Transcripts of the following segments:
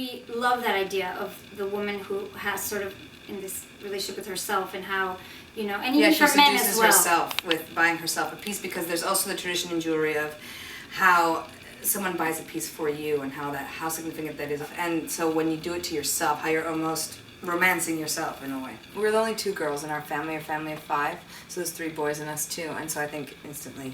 really love that idea of the woman who has sort of in this relationship with herself and how, you know, and even for men as well. She seduces herself with buying herself a piece, because there's also the tradition in jewelry of how someone buys a piece for you and how significant that is. And so when you do it to yourself, how you're almost romancing yourself in a way. We're the only 2 girls in our family, a family of 5, so there's 3 boys and us too, and so I think instantly,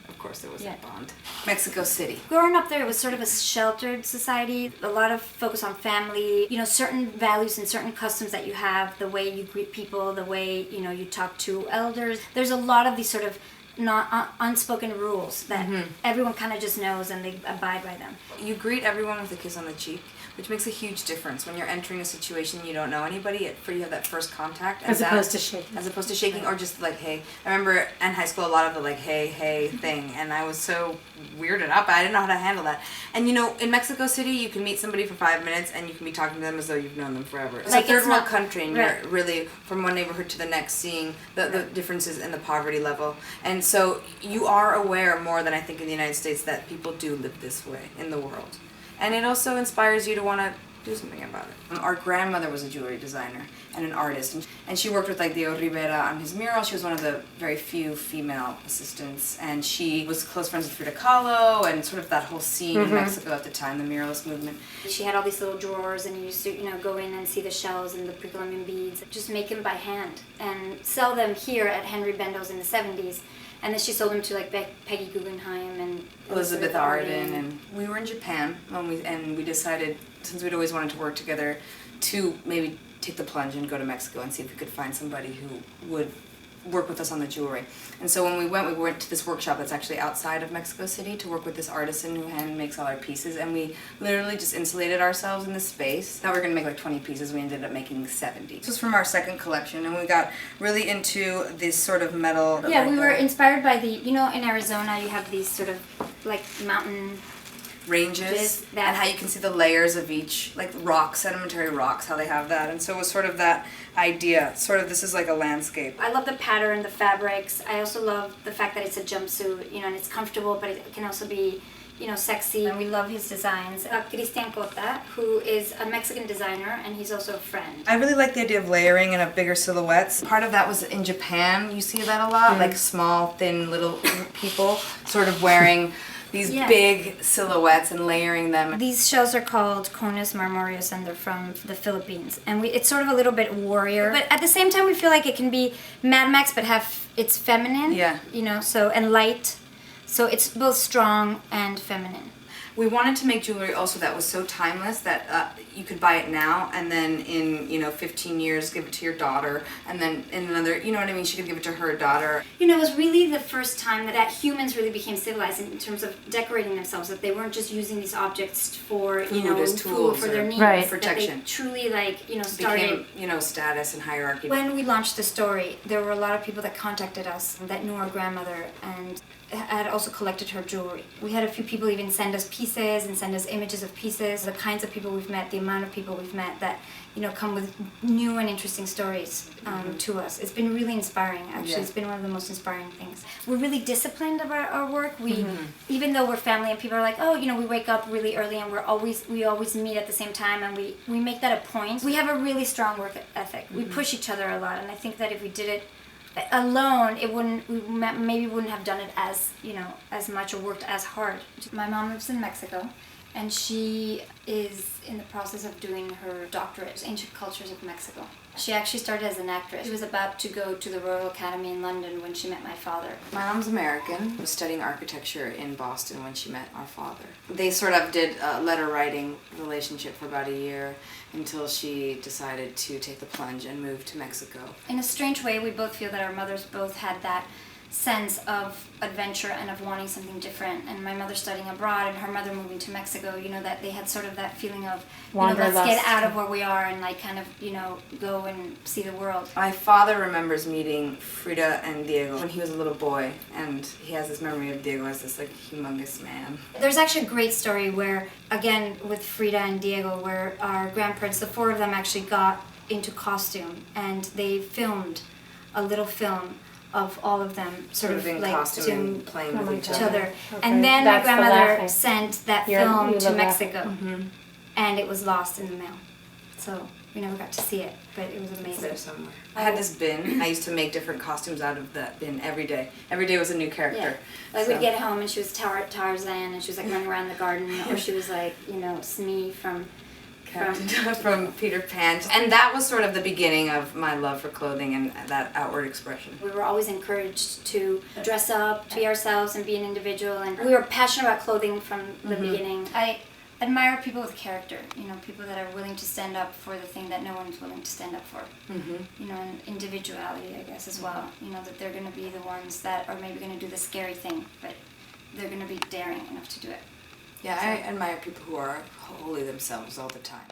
of course, there was a bond. Mexico City. Growing up there, it was sort of a sheltered society, a lot of focus on family, you know, certain values and certain customs that you have, the way you greet people, the way, you know, you talk to elders. There's a lot of these sort of unspoken rules that everyone kind of just knows and they abide by them. You greet everyone with a kiss on the cheek, which makes a huge difference when you're entering a situation you don't know anybody. You have that first contact. As opposed to shaking. As opposed to shaking, or just like, hey. I remember in high school a lot of the like, hey thing, and I was so weirded up. I didn't know how to handle that. And you know, in Mexico City, you can meet somebody for 5 minutes and you can be talking to them as though you've known them forever. It's like a third world country, and you're really from one neighborhood to the next seeing the differences in the poverty level. And so you are aware more than I think in the United States that people do live this way in the world. And it also inspires you to want to do something about it. Our grandmother was a jewelry designer and an artist, and she worked with like Diego Rivera on his mural. She was one of the very few female assistants, and she was close friends with Frida Kahlo and sort of that whole scene in Mexico at the time, the muralist movement. She had all these little drawers, and you used to, you know, go in and see the shells and the pre-Columbian beads, just make them by hand and sell them here at Henry Bendo's in the 70s. And then she sold them to like Peggy Guggenheim and Elizabeth Arden. And we were in Japan and we decided, since we'd always wanted to work together, to maybe take the plunge and go to Mexico and see if we could find somebody who would work with us on the jewelry. And so when we went to this workshop that's actually outside of Mexico City to work with this artisan who hand makes all our pieces, and we literally just insulated ourselves in this space. Thought we were going to make like 20 pieces, we ended up making 70. This was from our second collection, and we got really into this sort of metal. Yeah, we were inspired by the, you know, in Arizona you have these sort of like mountain ranges and how you can see the layers of each, like rocks, sedimentary rocks, how they have that. And so it was sort of that idea, sort of this is like a landscape. I love the pattern, the fabrics. I also love the fact that it's a jumpsuit, you know, and it's comfortable, but it can also be, you know, sexy. And we love his designs. Cristian Cota, who is a Mexican designer, and he's also a friend. I really like the idea of layering and of bigger silhouettes. Part of that was in Japan, you see that a lot, like small, thin, little people sort of wearing these big silhouettes and layering them. These shells are called Conus marmoreus, and they're from the Philippines. And it's sort of a little bit warrior, but at the same time we feel like it can be Mad Max, but it's feminine. Yeah. You know, so, and light. So it's both strong and feminine. We wanted to make jewelry also that was so timeless that you could buy it now and then in, you know, 15 years give it to your daughter, and then in another, you know what I mean, she could give it to her daughter. You know, it was really the first time that humans really became civilized in terms of decorating themselves, that they weren't just using these objects for, you know, food for their needs, protection. That they truly, like, you know, started... Became, you know, status and hierarchy. When we launched the story, there were a lot of people that contacted us that knew our grandmother and had also collected her jewelry. We had a few people even send us pieces and send us images of pieces. The kinds of people we've met, the amount of people we've met that, you know, come with new and interesting stories to us. It's been really inspiring, actually. It's been one of the most inspiring things. We're really disciplined about our work. We, even though we're family and people are like, oh, you know, we wake up really early and we always meet at the same time, and we make that a point. We have a really strong work ethic. We push each other a lot, and I think that if we did it alone, we maybe wouldn't have done it as, you know, as much or worked as hard. My mom lives in Mexico, and she is in the process of doing her doctorate in Ancient Cultures of Mexico. She actually started as an actress. She was about to go to the Royal Academy in London when she met my father. My mom's American, was studying architecture in Boston when she met our father. They sort of did a letter writing relationship for about a year until she decided to take the plunge and move to Mexico. In a strange way, we both feel that our mothers both had that sense of adventure and of wanting something different. And my mother studying abroad and her mother moving to Mexico, you know, that they had sort of that feeling of, you know, let's get out of where we are and like kind of, you know, go and see the world. My father remembers meeting Frida and Diego when he was a little boy, and he has this memory of Diego as this like humongous man. There's actually a great story where, again, with Frida and Diego, where our grandparents, the 4 of them, actually got into costume and they filmed a little film of all of them sort of in like costume and playing with each other. Okay. And then my grandmother sent that film to Mexico. and it was lost in the mail. So we never got to see it, but it was amazing. It's there somewhere. I had this bin. I used to make different costumes out of that bin every day. Every day was a new character. Yeah. Like we'd get home and she was Tarzan and she was like running around the garden, or she was like, Smee from Peter Pan. And that was sort of the beginning of my love for clothing and that outward expression. We were always encouraged to dress up, to be ourselves and be an individual, and we were passionate about clothing from the beginning. I admire people with character, people that are willing to stand up for the thing that no one's willing to stand up for. And individuality, I guess, as well. That they're going to be the ones that are maybe going to do the scary thing, but they're going to be daring enough to do it. Yeah, I admire people who are wholly themselves all the time.